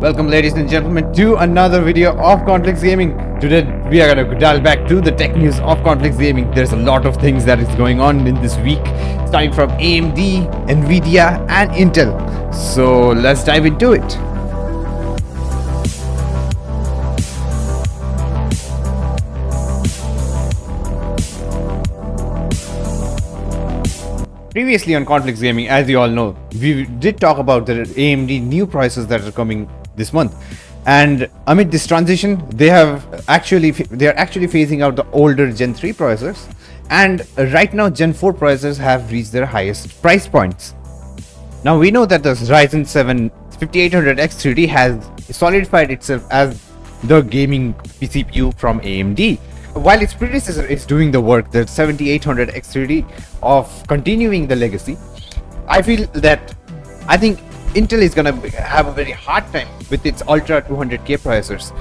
Welcome ladies and gentlemen to another video of CORNFLAKES Gaming. Today we are going to dial back to the tech news of CORNFLAKES Gaming. There's a lot of things that is going on in this week, starting from AMD, NVIDIA and Intel. So let's dive into it. Previously on CORNFLAKES Gaming, as you all know, we did talk about the AMD new prices that are coming this month, and amid this transition they are actually phasing out the older Gen 3 processors, and right now Gen 4 processors have reached their highest price points. Now we know that the Ryzen 7 5800X 3D has solidified itself as the gaming CPU from AMD, while its predecessor is doing the work, the 7800X 3D, of continuing the legacy. I think Intel is gonna have a very hard time with its Ultra 200K processors,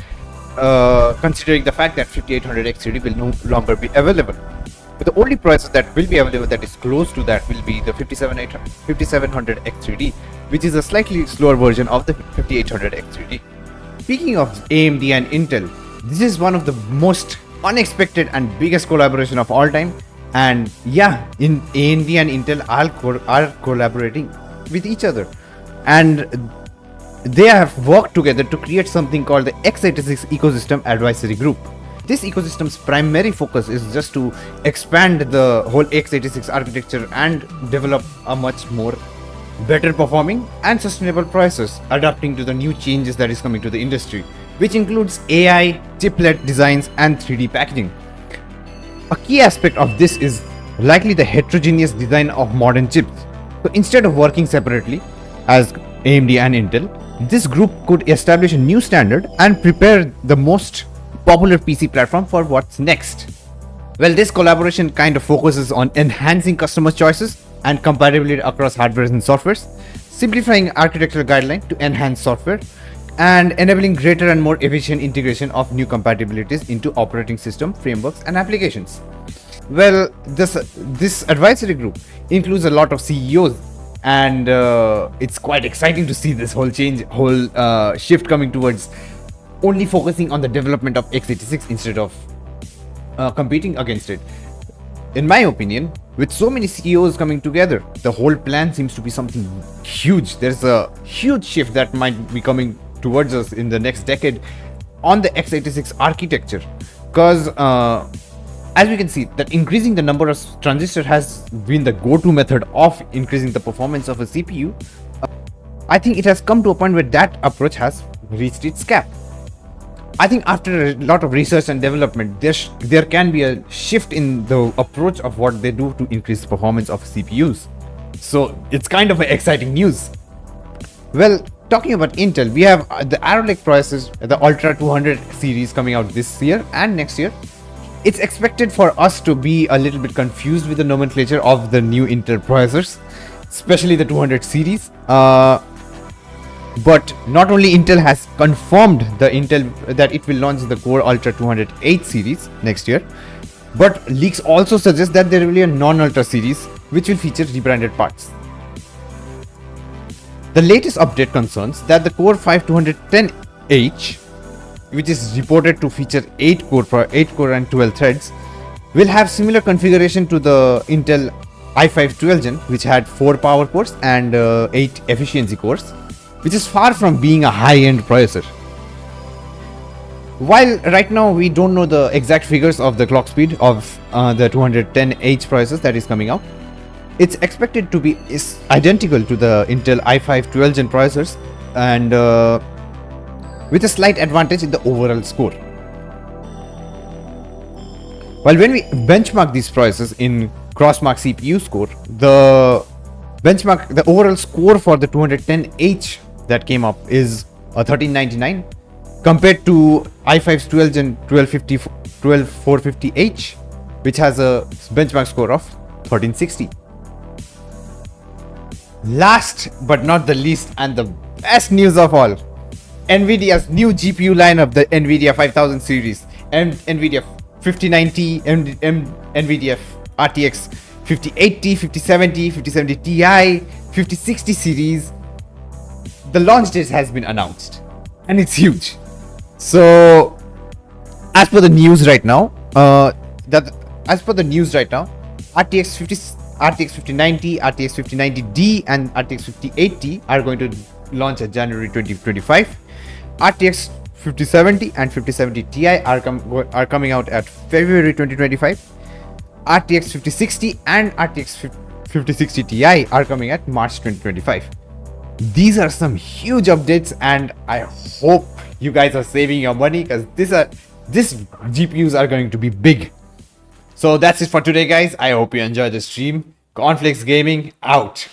considering the fact that 5800X 3D will no longer be available. But the only processor that will be available that is close to that will be the 5700X 3D, which is a slightly slower version of the 5800X 3D. Speaking of AMD and Intel, this is one of the most unexpected and biggest collaboration of all time, and yeah, in AMD and Intel are collaborating with each other, and they have worked together to create something called the x86 ecosystem advisory group. This ecosystem's primary focus is just to expand the whole x86 architecture and develop a much more better performing and sustainable processors, adapting to the new changes that is coming to the industry, which includes AI, chiplet designs and 3D packaging. A key aspect of this is likely the heterogeneous design of modern chips. So instead of working separately as AMD and Intel, this group could establish a new standard and prepare the most popular PC platform for what's next. Well, this collaboration kind of focuses on enhancing customer choices and compatibility across hardware and softwares, simplifying architectural guidelines to enhance software, and enabling greater and more efficient integration of new compatibilities into operating system, frameworks and applications. Well, this advisory group includes a lot of CEOs, and it's quite exciting to see this whole shift coming towards only focusing on the development of x86 instead of competing against it. In my opinion, with so many CEOs coming together, the whole plan seems to be something huge. There's a huge shift that might be coming towards us in the next decade on the x86 architecture, because as we can see that increasing the number of transistors has been the go-to method of increasing the performance of a CPU. I think it has come to a point where that approach has reached its cap. I think after a lot of research and development, there can be a shift in the approach of what they do to increase the performance of CPUs. So it's kind of exciting news. Well, talking about Intel, we have the Arrow Lake processors, the Ultra 200 series coming out this year and next year. It's expected for us to be a little bit confused with the nomenclature of the new Intel processors, especially the 200 series. But not only Intel has confirmed that it will launch the Core Ultra 208 series next year, but leaks also suggest that there will be a non-Ultra series which will feature rebranded parts. The latest update concerns that the Core 5210H, which is reported to feature 8 core and 12 threads, will have similar configuration to the Intel i5 12th gen, which had 4 power cores and 8 efficiency cores, which is far from being a high-end processor. While right now we don't know the exact figures of the clock speed of the 210H processors that is coming out, it's expected to be identical to the Intel i5 12th gen processors, and with a slight advantage in the overall score. While when we benchmark these processors in Crossmark CPU score, the overall score for the 210H that came up is a 1399 compared to i5's 12th gen 12450H, which has a benchmark score of 1360. Last but not the least, and the best news of all, NVIDIA's new GPU lineup, the NVIDIA 5000 series, and NVIDIA 5090, NVIDIA RTX 5080, 5070, 5070 Ti, 5060 series. The launch date has been announced. and it's huge. So as per the news right now, RTX 50, RTX 5090, RTX 5090D, and RTX 5080 are going to launch at January 2025. RTX 5070 and 5070 Ti are coming out at February 2025. RTX 5060 and RTX 5060 Ti are coming at March 2025. These are some huge updates, and I hope you guys are saving your money, because these GPUs are going to be big. So that's it for today, guys. I hope you enjoyed the stream. Cornflakes Gaming out.